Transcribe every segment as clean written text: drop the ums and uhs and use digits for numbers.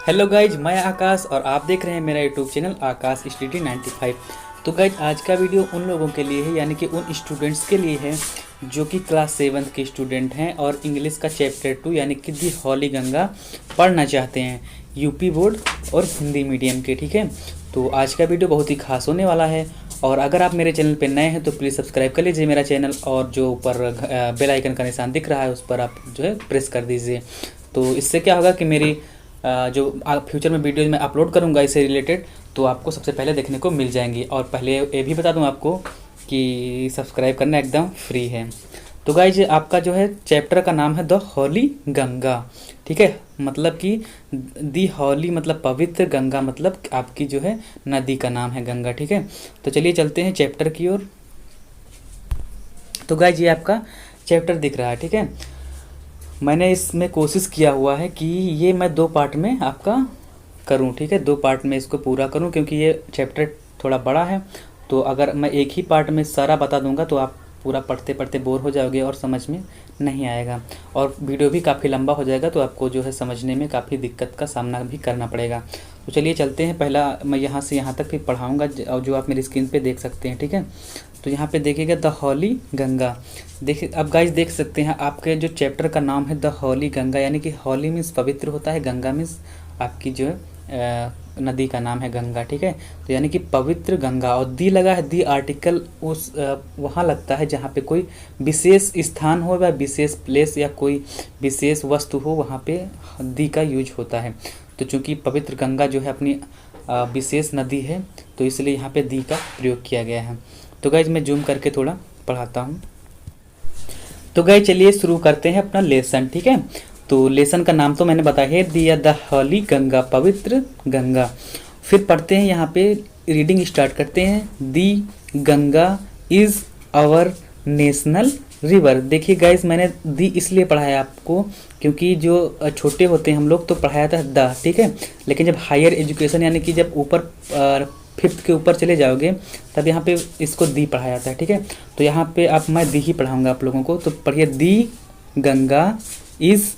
Hello guys, मैं आकाश और आप देख रहे हैं मेरा यूट्यूब चैनल आकाश स्टडी 95। तो गाइज आज का वीडियो उन लोगों के लिए है, यानी कि उन स्टूडेंट्स के लिए है जो कि क्लास 7 के स्टूडेंट हैं और इंग्लिश का चैप्टर 2 यानी कि दी हॉली गंगा पढ़ना चाहते हैं, यूपी बोर्ड और हिंदी मीडियम के। ठीक है, तो आज का वीडियो बहुत ही खास होने वाला है। और अगर आप मेरे चैनल पर नए हैं तो प्लीज़ सब्सक्राइब कर लीजिए मेरा चैनल, और जो ऊपर बेल आइकन का निशान दिख रहा है उस पर आप जो है प्रेस कर दीजिए। तो इससे क्या होगा कि मेरी जो फ्यूचर में वीडियोज में अपलोड करूँगा इससे रिलेटेड तो आपको सबसे पहले देखने को मिल जाएंगी। और पहले ये भी बता दूँ आपको कि सब्सक्राइब करना एकदम फ्री है। तो गाइज आपका जो है चैप्टर का नाम है द हॉली गंगा। ठीक है, मतलब कि दी हॉली मतलब पवित्र, गंगा मतलब आपकी जो है नदी का नाम है गंगा। ठीक है, तो चलिए चलते हैं चैप्टर की ओर। तो गाइज ये आपका चैप्टर दिख रहा है। ठीक है, मैंने इसमें कोशिश किया हुआ है कि ये मैं 2 पार्ट में आपका करूं। ठीक है, 2 पार्ट में इसको पूरा करूं क्योंकि ये चैप्टर थोड़ा बड़ा है। तो अगर मैं एक ही पार्ट में सारा बता दूंगा तो आप पूरा पढ़ते पढ़ते बोर हो जाओगे और समझ में नहीं आएगा, और वीडियो भी काफ़ी लंबा हो जाएगा तो आपको जो है समझने में काफ़ी दिक्कत का सामना भी करना पड़ेगा। तो चलिए चलते हैं। पहला मैं यहाँ से यहाँ तक फिर पढ़ाऊँगा और जो आप मेरी स्क्रीन पे देख सकते हैं। ठीक है, तो यहाँ पे देखिएगा द हॉली गंगा। देखिए अब गाइस देख सकते हैं आपके जो चैप्टर का नाम है द हॉली गंगा, यानी कि हॉली मीन्स पवित्र होता है, गंगा मीन्स आपकी जो है नदी का नाम है गंगा। ठीक है, तो यानी कि पवित्र गंगा, और दी लगा है, दी आर्टिकल उस वहाँ लगता है जहाँ पे कोई विशेष स्थान हो या विशेष प्लेस या कोई विशेष वस्तु हो, वहाँ पे दी का यूज होता है। तो चूँकि पवित्र गंगा जो है अपनी विशेष नदी है तो इसलिए यहाँ पे दी का प्रयोग किया गया है। तो गाइज मैं जूम करके थोड़ा पढ़ाता हूँ। तो गाइज चलिए शुरू करते हैं अपना लेसन। ठीक है, तो लेसन का नाम तो मैंने बताया है, दिया द हॉली गंगा, पवित्र गंगा। फिर पढ़ते हैं, यहाँ पे रीडिंग स्टार्ट करते हैं। The Ganga is our national river. देखिए गाइज मैंने दी इसलिए पढ़ाया आपको क्योंकि जो छोटे होते हैं हम लोग तो पढ़ाया था द। ठीक है, लेकिन जब हायर एजुकेशन यानी कि जब ऊपर 5th के ऊपर चले जाओगे तब यहाँ पे इसको दी पढ़ाया जाता है। ठीक है, तो यहाँ पे आप मैं दी ही पढ़ाऊँगा आप लोगों को। तो पढ़िए, the Ganga is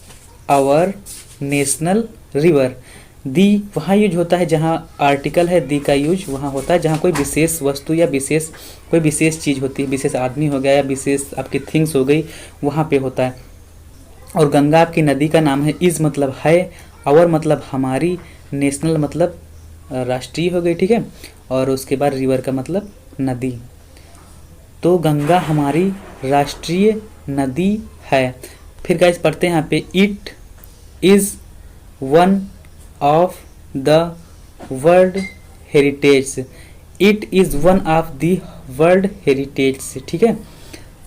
our national river. The वहाँ यूज होता है जहाँ आर्टिकल है, दी का यूज वहाँ होता है जहाँ कोई विशेष वस्तु या कोई विशेष चीज़ होती है, विशेष आदमी हो गया या विशेष आपकी थिंग्स हो गई, वहाँ पे होता है। और गंगा आपकी नदी का नाम है। इज़ मतलब है, आवर मतलब हमारी, नेशनल मतलब राष्ट्रीय हो गई। ठीक है, और उसके बाद रिवर का मतलब नदी। तो गंगा हमारी राष्ट्रीय नदी है। फिर गाइस पढ़ते हैं यहाँ पे, it is one of the world heritage. It is one of the world heritage. ठीक है,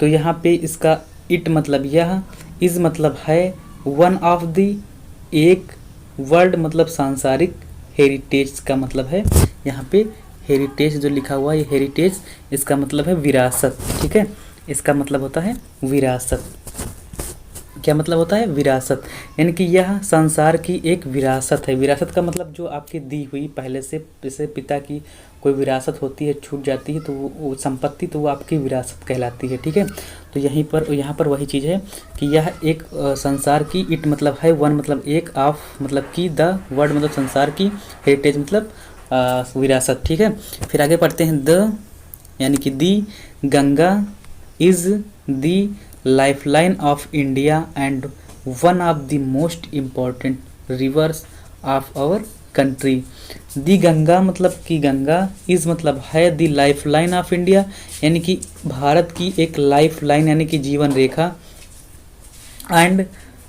तो यहाँ पे इसका इट मतलब यह, इज़ मतलब है, वन ऑफ द एक, वर्ल्ड मतलब सांसारिक, हेरिटेज का मतलब है यहाँ पे हेरिटेज जो लिखा हुआ है, ये हेरिटेज इसका मतलब है विरासत। ठीक है, इसका मतलब होता है विरासत। क्या मतलब होता है? विरासत, यानी कि यह संसार की एक विरासत है। विरासत का मतलब जो आपकी दी हुई पहले से, जैसे पिता की कोई विरासत होती है, छूट जाती है तो वो संपत्ति, तो वो आपकी विरासत कहलाती है। ठीक है, तो यहाँ पर वही चीज़ है कि यह एक संसार की, इट मतलब है, वन मतलब एक, ऑफ मतलब की, द वर्ल्ड मतलब संसार की, हेरिटेज मतलब विरासत। ठीक है, फिर आगे पढ़ते हैं, द यानी कि the Ganga is the lifeline of India and one of the most important rivers of our country. The Ganga मतलब कि गंगा, इज़ मतलब है, दी लाइफलाइन ऑफ इंडिया यानी कि भारत की एक लाइफलाइन यानी कि जीवन रेखा, एंड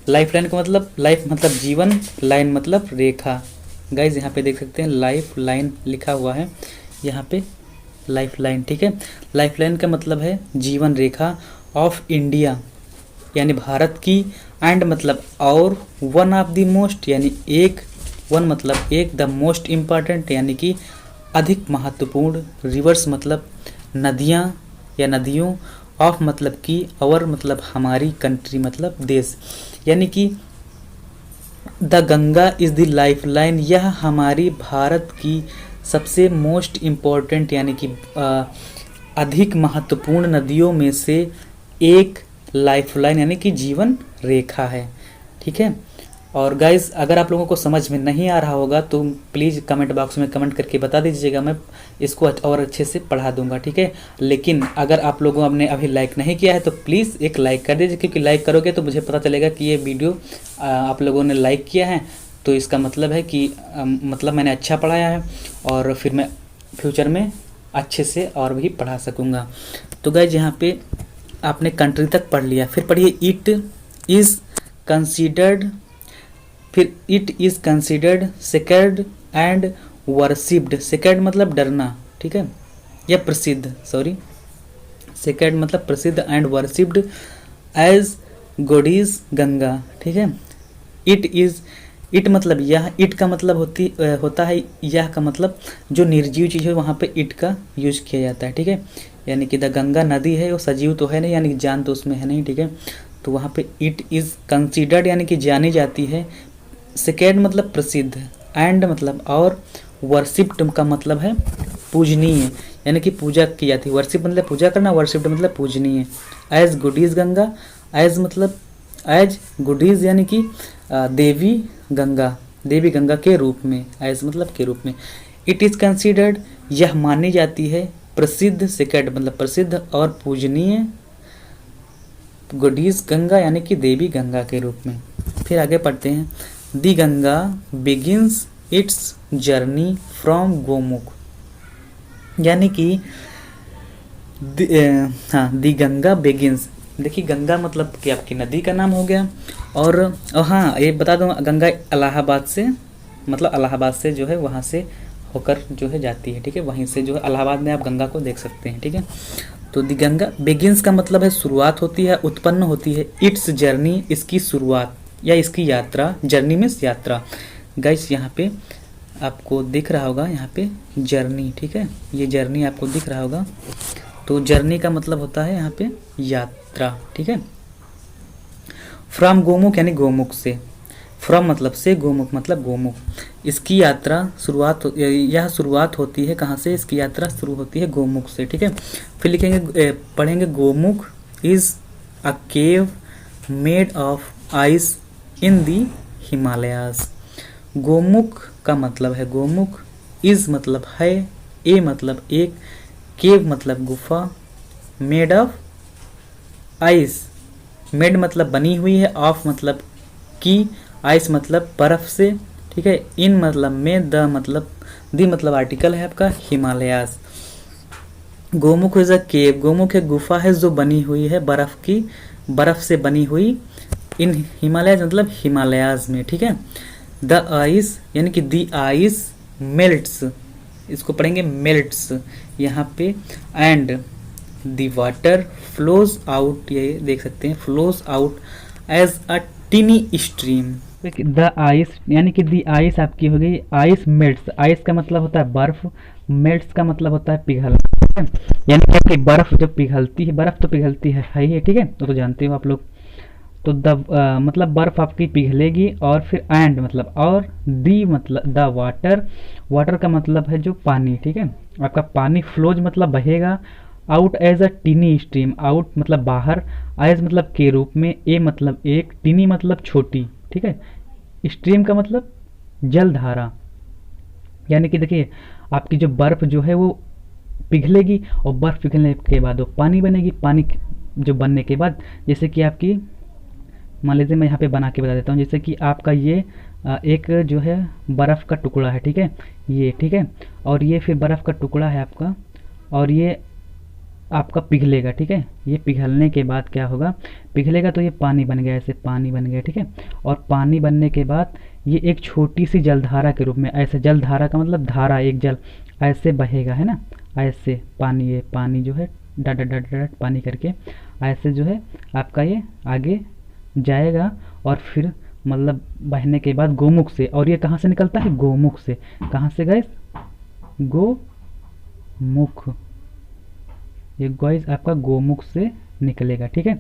लाइफलाइन का मतलब लाइफ मतलब जीवन, लाइन मतलब रेखा। गाइज यहाँ पे देख सकते हैं लाइफ लाइन लिखा हुआ है यहाँ पे, लाइफ लाइन। ठीक है, लाइफ लाइन का मतलब है जीवन रेखा, ऑफ इंडिया यानी भारत की, एंड मतलब और, वन ऑफ द मोस्ट यानी एक, वन मतलब एक, द मोस्ट इम्पॉर्टेंट यानी कि अधिक महत्वपूर्ण, रिवर्स मतलब नदियाँ या नदियों, ऑफ मतलब कि, और मतलब हमारी, कंट्री मतलब देश। यानी कि the Ganga is the life line, यह हमारी भारत की सबसे मोस्ट इम्पॉर्टेंट यानी कि अधिक महत्वपूर्ण नदियों में से एक लाइफलाइन यानी कि जीवन रेखा है। ठीक है, और गाइज़ अगर आप लोगों को समझ में नहीं आ रहा होगा तो प्लीज़ कमेंट बॉक्स में कमेंट करके बता दीजिएगा, मैं इसको और अच्छे से पढ़ा दूंगा, ठीक है। लेकिन अगर आप लोगों ने अभी लाइक नहीं किया है तो प्लीज़ एक लाइक कर दीजिए, क्योंकि लाइक करोगे तो मुझे पता चलेगा कि ये वीडियो आप लोगों ने लाइक किया है, तो इसका मतलब है कि मतलब मैंने अच्छा पढ़ाया है और फिर मैं फ्यूचर में अच्छे से और भी पढ़ा सकूँगा। तो गाइज यहाँ पे आपने कंट्री तक पढ़ लिया, फिर पढ़िए इट इज़ कंसीडर्ड, फिर it is considered sacred and worshipped. Sacred मतलब डरना, ठीक है, या प्रसिद्ध, सॉरी, सेक्रेड मतलब प्रसिद्ध and worshipped as goddess Ganga, ठीक है। इट इज़, इट मतलब यह, इट का मतलब होता है यह का मतलब जो निर्जीव चीज़ है वहाँ पे इट का यूज किया जाता है, ठीक है। यानी कि द गंगा नदी है वो सजीव तो है नहीं, यानी कि जान तो उसमें है नहीं, ठीक है। तो वहाँ पे इट इज़ कंसीडर्ड यानी कि जानी जाती है, सेकेंड मतलब प्रसिद्ध, एंड मतलब और, वर्शिप्ड का मतलब है पूजनीय, यानी कि पूजा की जाती है। वर्शिप मतलब पूजा करना, वर्शिप्ड मतलब पूजनीय। एज गुडीज गंगा, एज मतलब एज गुडीज यानी कि देवी गंगा, देवी गंगा के रूप में, एज मतलब के रूप में। इट इज़ कंसीडर्ड यह मानी जाती है, प्रसिद्ध, सेकेंड मतलब प्रसिद्ध और पूजनीय, गुडीज गंगा यानी कि देवी गंगा के रूप में। फिर आगे पढ़ते हैं, the Ganga begins its journey from Gomukh, यानी कि हाँ, दी गंगा बिगिंस, देखिए गंगा मतलब कि आपकी नदी का नाम हो गया। और हाँ ये बता दूँ, गंगा इलाहाबाद से, मतलब इलाहाबाद से जो है वहाँ से होकर जो है जाती है, ठीक है, वहीं से जो है इलाहाबाद में आप गंगा को देख सकते हैं, ठीक है। तो दी गंगा बिगिंस का मतलब है शुरुआत होती है, उत्पन्न होती है, इट्स जर्नी इसकी शुरुआत या इसकी यात्रा, जर्नी मीन्स यात्रा। गाइस यहाँ पे आपको दिख रहा होगा, यहाँ पे जर्नी, ठीक है, ये जर्नी आपको दिख रहा होगा। तो जर्नी का मतलब होता है यहाँ पे यात्रा, ठीक है। फ्रॉम गोमुख यानी गोमुख से, फ्रॉम मतलब से, गोमुख मतलब गोमुख। इसकी यात्रा शुरुआत, यह शुरुआत होती है कहाँ से, इसकी यात्रा शुरू होती है गोमुख से, ठीक है। फिर लिखेंगे, पढ़ेंगे, Gomukh is a cave made of ice in the Himalayas. Gomukh का मतलब है, गोमुख, इज़ मतलब है, ए मतलब एक, केव मतलब गुफा, मेड ऑफ आइस, मेड मतलब बनी हुई है, ऑफ मतलब की, आइस मतलब बर्फ से, ठीक है, इन मतलब में, द मतलब, दी मतलब आर्टिकल है आपका, हिमालयाज। गोमुख इज अ केव, गोमुख एक गुफा है जो बनी हुई है बर्फ की, बर्फ से बनी हुई, इन हिमालयाज मतलब हिमालयाज में, ठीक है। द आइस यानी कि दी आइस मेल्ट्स, इसको पढ़ेंगे मेल्ट्स यहाँ पे, and the water flows out, ये देख सकते हैं, flows out as a tiny stream. The ice यानी कि दी आइस आपकी हो गई, आइस मेल्ट्स, आइस का मतलब होता है बर्फ, मेल्ट्स का मतलब होता है पिघलना, यानी कि बर्फ जब पिघलती है, बर्फ तो पिघलती है ही, ठीक है, तो जानते हो आप लोग। तो द मतलब बर्फ आपकी पिघलेगी, और फिर एंड मतलब और, दी मतलब द वाटर, वाटर का मतलब है जो पानी, ठीक है, आपका पानी, फ्लोज मतलब बहेगा, out as a tiny stream, out मतलब बाहर, एज मतलब के रूप में, ए मतलब एक, टीनी मतलब छोटी, ठीक है, स्ट्रीम का मतलब जलधारा, यानी कि देखिए आपकी जो बर्फ जो है वो पिघलेगी, और बर्फ पिघलने के बाद वो पानी बनेगी, पानी जो बनने के बाद, जैसे कि आपकी, मान लीजिए मैं यहाँ पे बना के बता देता हूँ, जैसे कि आपका ये एक जो है बर्फ़ का टुकड़ा है, ठीक है, ये, ठीक है, और ये फिर बर्फ़ का टुकड़ा है आपका, और ये आपका पिघलेगा, ठीक है, ये पिघलने के बाद क्या होगा, पिघलेगा तो ये पानी बन गया, ऐसे पानी बन गया, ठीक है, और पानी बनने के बाद ये एक छोटी सी जलधारा के रूप में, ऐसे जलधारा का मतलब धारा, एक जल ऐसे बहेगा, है ना, ऐसे पानी, ये पानी जो है डट डट डट डट पानी करके ऐसे जो है आपका ये आगे जाएगा, और फिर मतलब बहने के बाद गोमुख से, और ये कहाँ से निकलता है, गोमुख से, कहाँ से गए, गोमुख, ये गाइस आपका गोमुख से निकलेगा, ठीक है।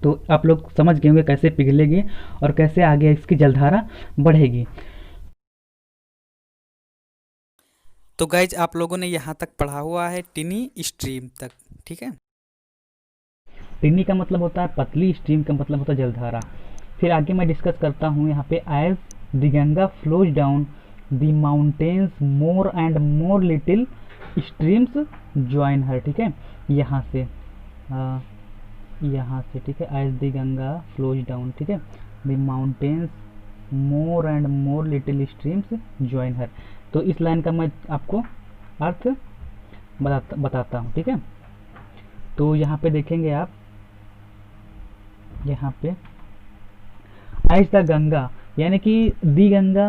तो आप लोग समझ गए होंगे कैसे पिघलेगी और कैसे आगे इसकी जलधारा बढ़ेगी। तो गाइज आप लोगों ने यहाँ तक पढ़ा हुआ है टिनी स्ट्रीम तक, ठीक है। टिनी का मतलब होता है पतली, स्ट्रीम का मतलब होता है जलधारा। फिर आगे मैं डिस्कस करता हूँ यहाँ पे, as the Ganga flows down the mountains more and more little streams join her, ठीक है, यहाँ से ठीक है, as the Ganga flows down, ठीक है, the mountains more and more little streams join her. तो इस लाइन का मैं आपको अर्थ बताता हूँ, ठीक है। तो यहाँ पे देखेंगे आप, यहाँ पे एज द गंगा यानी कि दी गंगा,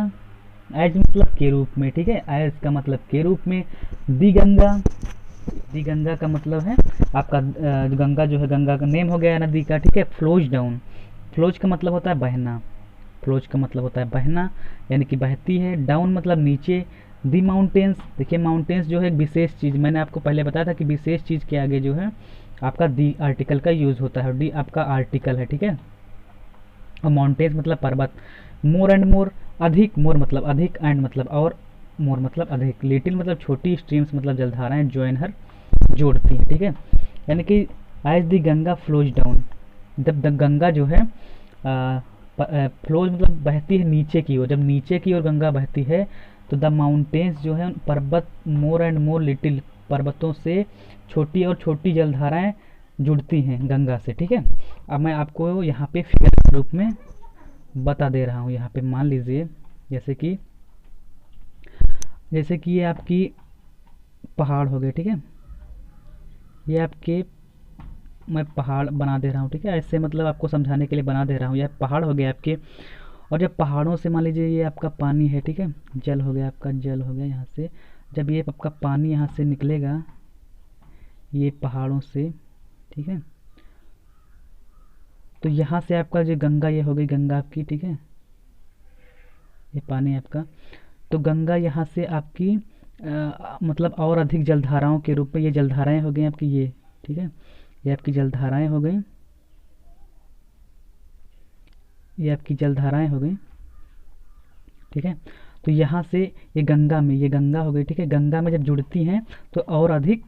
एज मतलब के रूप में, ठीक है, एज का मतलब के रूप में, दी गंगा का मतलब है आपका गंगा जो है, गंगा का नेम हो गया नदी का, ठीक है। फ्लोज डाउन, फ्लोज का मतलब होता है बहना, फ्लोज का मतलब होता है बहना यानी कि बहती है, डाउन मतलब नीचे, दी माउंटेन्स, देखिए माउंटेन्स जो है एक विशेष चीज़, मैंने आपको पहले बताया था कि विशेष चीज़ के आगे जो है आपका दी आर्टिकल का यूज़ होता है, डी आपका आर्टिकल है, ठीक है। और माउंटेन्स मतलब पर्वत, मोर एंड मोर अधिक, मोर मतलब अधिक, एंड मतलब और, मोर मतलब अधिक, लिटिल मतलब छोटी, स्ट्रीम्स मतलब जलधाराएं, ज्वाइन हर जोड़ती हैं, ठीक है। यानी कि as the Ganga flows down, जब द गंगा जो है फ्लोज मतलब बहती है नीचे की ओर, जब नीचे की ओर गंगा बहती है तो द माउंटेन्स जो है पर्वत, मोर एंड मोर लिटिल, पर्वतों से छोटी और छोटी जलधाराएं जुड़ती हैं गंगा से, ठीक है। अब मैं आपको यहाँ पे फिगर के रूप में बता दे रहा हूँ। यहाँ पे मान लीजिए जैसे कि ये आपकी पहाड़ हो गए, ठीक है, ये आपके मैं पहाड़ बना दे रहा हूँ, ठीक है, ऐसे मतलब आपको समझाने के लिए बना दे रहा हूँ। यह पहाड़ हो गए आपके, और जब पहाड़ों से मान लीजिए ये आपका पानी है, ठीक है, जल हो गया आपका, जल हो गया यहाँ से, जब ये आपका पानी यहाँ से निकलेगा ये पहाड़ों से, ठीक है, तो यहाँ से आपका जो गंगा, ये हो गई गंगा आपकी, ठीक है, ये पानी आपका, तो गंगा यहाँ से आपकी मतलब और अधिक जलधाराओं के रूप में, ये जलधाराएं हो गई आपकी, ये ठीक है, ये आपकी जलधाराएं हो गई, ये आपकी जलधाराएं हो गई, ठीक है। तो यहाँ से ये गंगा में, ये गंगा हो गई, ठीक है, गंगा में जब जुड़ती हैं तो और अधिक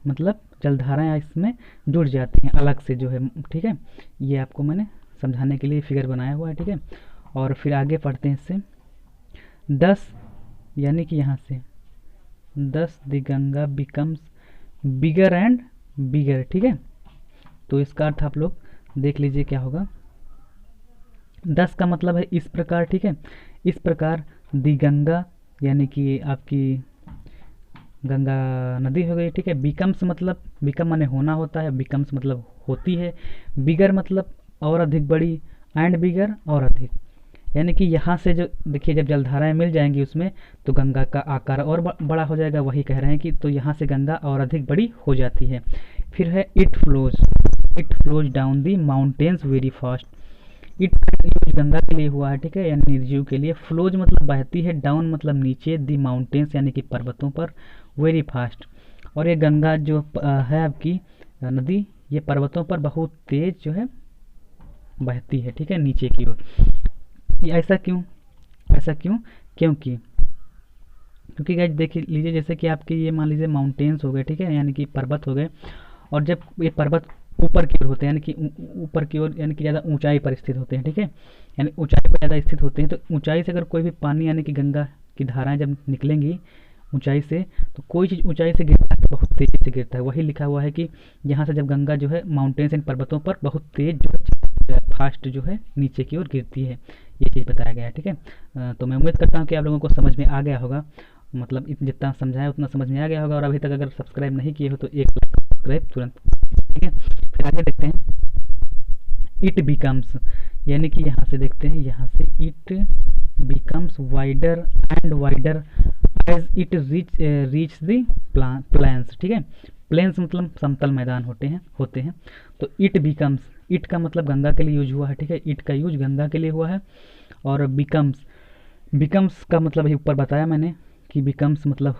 मतलब जलधाराएं इसमें जुड़ जाती हैं अलग से जो है, ठीक है। ये आपको मैंने समझाने के लिए फिगर बनाया हुआ है, ठीक है। और फिर आगे पढ़ते हैं इससे, 10 यानी कि यहाँ से 10 the Ganga becomes bigger and bigger, ठीक है। तो इसका अर्थ आप लोग देख लीजिए क्या होगा। 10 का मतलब है इस प्रकार, ठीक है, इस प्रकार दी गंगा यानी कि आपकी गंगा नदी हो गई, ठीक है। बिकम्स मतलब, बिकम माने होना होता है, बिकम्स मतलब होती है, बिगर मतलब और अधिक बड़ी, एंड बिगर और अधिक, यानी कि यहाँ से जो देखिए जब जलधाराएं मिल जाएंगी उसमें तो गंगा का आकार और बड़ा हो जाएगा, वही कह रहे हैं कि तो यहाँ से गंगा और अधिक बड़ी हो जाती है। फिर है it flows down the mountains very fast, it use Ganga के लिए हुआ है, ठीक है, यानी निर्जीव के लिए, फ्लोज मतलब बहती है, डाउन मतलब नीचे, दी माउंटेन्स यानी कि पर्वतों पर, वेरी फास्ट, और ये गंगा जो है आपकी नदी, ये पर्वतों पर बहुत तेज जो है बहती है, ठीक है, नीचे की ओर। ये ऐसा क्यों, क्योंकि गाइस देख लीजिए, जैसे कि आपके ये मान लीजिए माउंटेन्स हो गए, ठीक है, यानी कि पर्वत हो गए, और जब ये पर्वत ऊपर की ओर होते हैं, यानी कि ऊपर की ओर यानी कि ज़्यादा ऊंचाई पर स्थित होते हैं, ठीक है, यानी ऊंचाई पर ज़्यादा स्थित होते हैं, तो ऊंचाई से अगर कोई भी पानी यानी कि गंगा की धाराएं जब निकलेंगी ऊंचाई से, तो कोई चीज़ ऊंचाई से गिरता है तो बहुत तेज़ी से गिरता है, वही लिखा हुआ है कि यहाँ से जब गंगा जो है माउंटेन्स एंड पर्वतों पर बहुत तेज़ जो है फास्ट जो है नीचे की ओर गिरती है, ये चीज़ बताया गया है, ठीक है। तो मैं उम्मीद करता हूँ कि आप लोगों को समझ में आ गया होगा, मतलब जितना समझाया उतना समझ में आ गया होगा, और अभी तक अगर सब्सक्राइब नहीं किए हो तो एक सब्सक्राइब तुरंत, ठीक है। फिर आगे देखते हैं, इट बिकम्स यानी कि यहाँ से देखते हैं, यहाँ से it becomes wider and wider as it reach the plains, ठीक है, प्लेन्स मतलब समतल मैदान होते हैं। तो इट बिकम्स, इट का मतलब गंगा के लिए यूज हुआ है, ठीक है, इट का यूज गंगा के लिए हुआ है, और बिकम्स का मतलब ही ऊपर बताया मैंने कि बिकम्स मतलब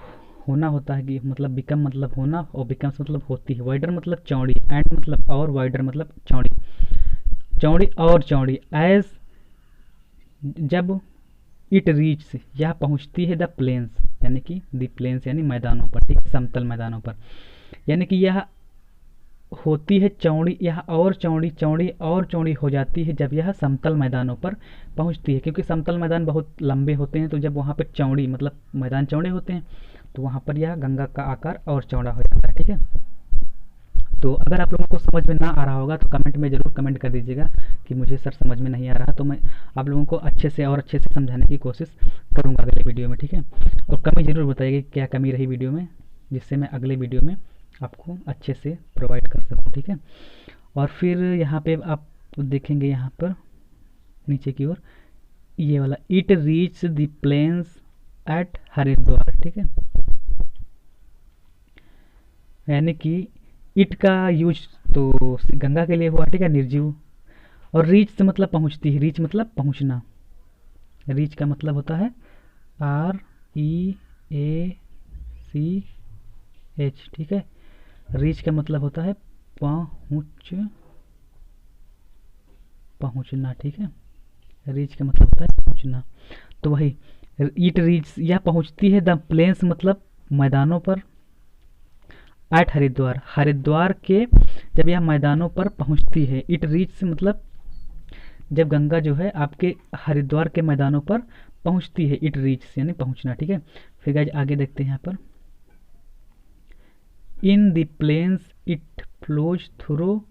होना होता है, कि मतलब बिकम मतलब होना, और बिकम्स मतलब होती है, वाइडर मतलब चौड़ी, एंड मतलब और, वाइडर मतलब चौड़ी और चौड़ी, एज जब इट रीच यह पहुंचती है द प्लेन्स यानी कि द प्लेन्स यानी मैदानों पर, ठीक, समतल मैदानों पर, यानी कि यह होती है चौड़ी, यह और चौड़ी चौड़ी और चौड़ी हो जाती है जब यह समतल मैदानों पर पहुंचती है, क्योंकि समतल मैदान बहुत लंबे होते हैं, तो जब वहाँ पर चौड़ी मतलब मैदान चौड़े होते हैं तो वहाँ पर यह गंगा का आकार और चौड़ा हो जाता है। ठीक है, तो अगर आप लोगों को समझ में ना आ रहा होगा तो कमेंट में ज़रूर कमेंट कर दीजिएगा कि मुझे सर समझ में नहीं आ रहा, तो मैं आप लोगों को अच्छे से और अच्छे से समझाने की कोशिश करूँगा अगले वीडियो में। ठीक है, और कमी ज़रूर बताइएगा क्या कमी रही वीडियो में, जिससे मैं अगले वीडियो में आपको अच्छे से प्रोवाइड कर सकूँ। ठीक है, और फिर यहाँ पे आप देखेंगे यहाँ पर नीचे की ओर ये वाला it reach the plains at Haridwar. ठीक है, यानी कि इट का यूज तो गंगा के लिए हुआ। ठीक है, निर्जीव, और रीच से मतलब पहुंचती है, रीच मतलब पहुंचना, रीच का मतलब होता है REACH। ठीक है, रीच का मतलब होता है पहुंचना। ठीक है, रीच का मतलब होता है पहुंचना, तो वही इट रीच, यह पहुंचती है द प्लेन्स मतलब मैदानों पर, एट हरिद्वार, हरिद्वार के जब यह मैदानों पर पहुंचती है। इट रीच मतलब जब गंगा जो है आपके हरिद्वार के मैदानों पर पहुंचती है, इट रीच यानी पहुंचना। ठीक है, फिर गाइस आगे देखते हैं यहाँ पर in the plains it flows through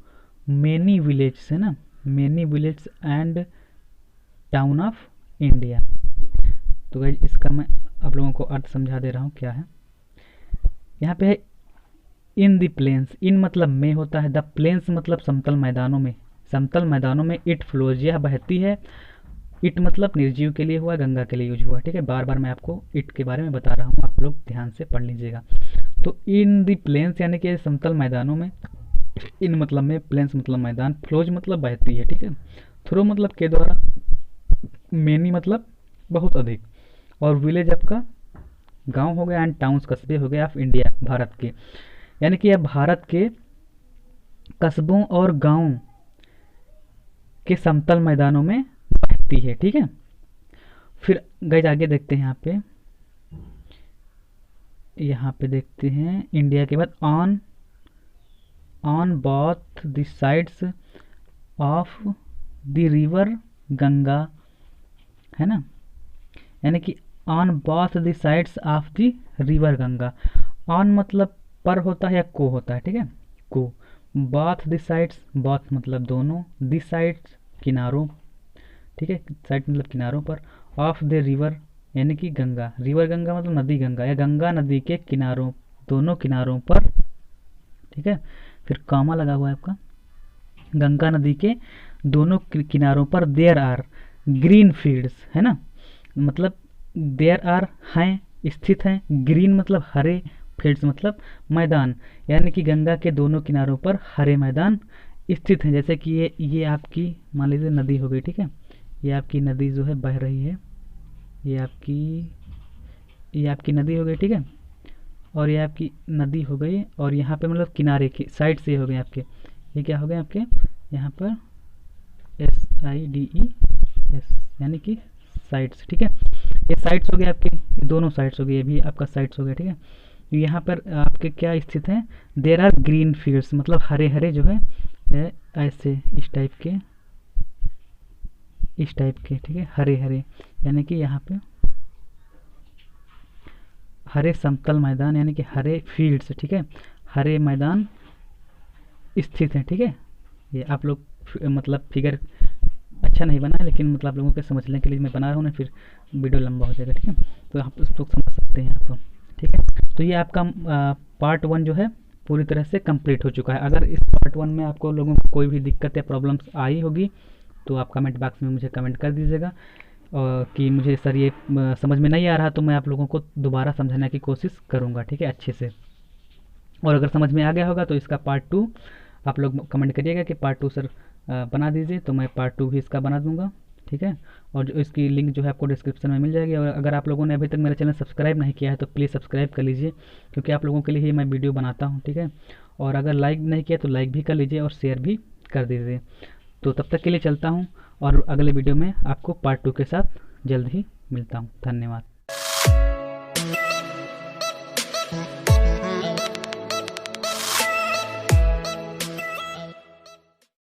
many village, है ना, many village and town of India. तो गाइस इसका मैं आप लोगों को अर्थ समझा दे रहा हूँ क्या है। यहाँ पे है इन द प्लेन्स, इन मतलब में होता है, द प्लेन्स मतलब समतल मैदानों में, समतल मैदानों में इट फ्लोज यह बहती है। इट मतलब निर्जीव के लिए हुआ, गंगा के लिए यूज हुआ। ठीक है, बार बार मैं आपको इट के बारे में बता रहा हूँ, आप लोग ध्यान से पढ़ लीजिएगा। तो इन द प्लेन्स यानी कि समतल मैदानों में, इन मतलब में, प्लेन्स मतलब मैदान, फ्लोज मतलब बहती है। ठीक है, थ्रू मतलब के द्वारा, मेनी मतलब बहुत अधिक, और विलेज आपका गांव हो गया, एंड टाउन्स कस्बे हो गए ऑफ इंडिया भारत के, यानी कि यह भारत के कस्बों और गांव के समतल मैदानों में बहती है। ठीक है, फिर गाइस आगे देखते हैं यहाँ पे देखते हैं इंडिया के बाद on both the sides of the river Ganga, है ना, यानी कि on both the sides of the river Ganga. On मतलब पर होता है या को होता है। ठीक है, को, बोथ द साइड्स, बोथ मतलब दोनों, द साइड्स किनारों। ठीक है, साइड मतलब किनारों पर, ऑफ द रिवर यानी कि गंगा, रिवर गंगा मतलब नदी गंगा, या गंगा नदी के किनारों, दोनों किनारों पर। ठीक है, फिर कॉमा लगा हुआ है आपका, गंगा नदी के दोनों किनारों पर देयर आर ग्रीन फील्ड्स, है ना, मतलब देयर आर हैं, स्थित हैं, ग्रीन मतलब हरे, फील्ड्स मतलब मैदान, यानी कि गंगा के दोनों किनारों पर हरे मैदान स्थित हैं। जैसे कि ये आपकी मान लीजिए नदी हो गई। ठीक है, ये आपकी नदी जो है बह रही है, ये आपकी नदी हो गई। ठीक है, और ये आपकी नदी हो गई, और यहाँ पे मतलब किनारे की साइड से हो गए आपके, ये क्या हो गए आपके यहाँ पर SIDES यानी कि साइड्स। ठीक है, ये साइड्स हो गए आपके, ये दोनों साइड्स हो गए, ये भी आपका साइड्स हो गया। ठीक है, यहाँ पर आपके क्या स्थित हैं, देयर आर ग्रीन फील्ड्स मतलब हरे हरे जो है ऐसे इस टाइप के। ठीक है, हरे हरे यानी कि यहाँ पे हरे समतल मैदान यानी कि हरे फील्ड्स। ठीक है, हरे मैदान स्थित हैं। ठीक है, ये आप लोग मतलब फिगर अच्छा नहीं बना है, लेकिन मतलब आप लोगों के समझने के लिए मैं बना रहा हूँ ना, फिर वीडियो लंबा हो जाएगा। ठीक है, तो आप लोग समझ सकते हैं यहाँ पर। ठीक है, तो ये आपका पार्ट 1 जो है पूरी तरह से कंप्लीट हो चुका है। अगर इस पार्ट 1 में आपको लोगों को कोई भी दिक्कत या प्रॉब्लम्स आई होगी तो आप कमेंट बॉक्स में मुझे कमेंट कर दीजिएगा, कि मुझे सर ये समझ में नहीं आ रहा, तो मैं आप लोगों को दोबारा समझाने की कोशिश करूँगा। ठीक है, अच्छे से। और अगर समझ में आ गया होगा तो इसका पार्ट 2 आप लोग कमेंट करिएगा कि पार्ट 2 सर बना दीजिए, तो मैं पार्ट 2 भी इसका बना दूंगा। ठीक है, और जो इसकी लिंक जो है आपको डिस्क्रिप्शन में मिल जाएगी। और अगर आप लोगों ने अभी तक मेरा चैनल सब्सक्राइब नहीं किया है तो प्लीज़ सब्सक्राइब कर लीजिए, क्योंकि आप लोगों के लिए ही मैं वीडियो बनाता हूँ। ठीक है, और अगर लाइक नहीं किया तो लाइक भी कर लीजिए और शेयर भी कर दीजिए। तो तब तक के लिए चलता हूँ, और अगले वीडियो में आपको पार्ट 2 के साथ जल्द ही मिलता हूँ। धन्यवाद।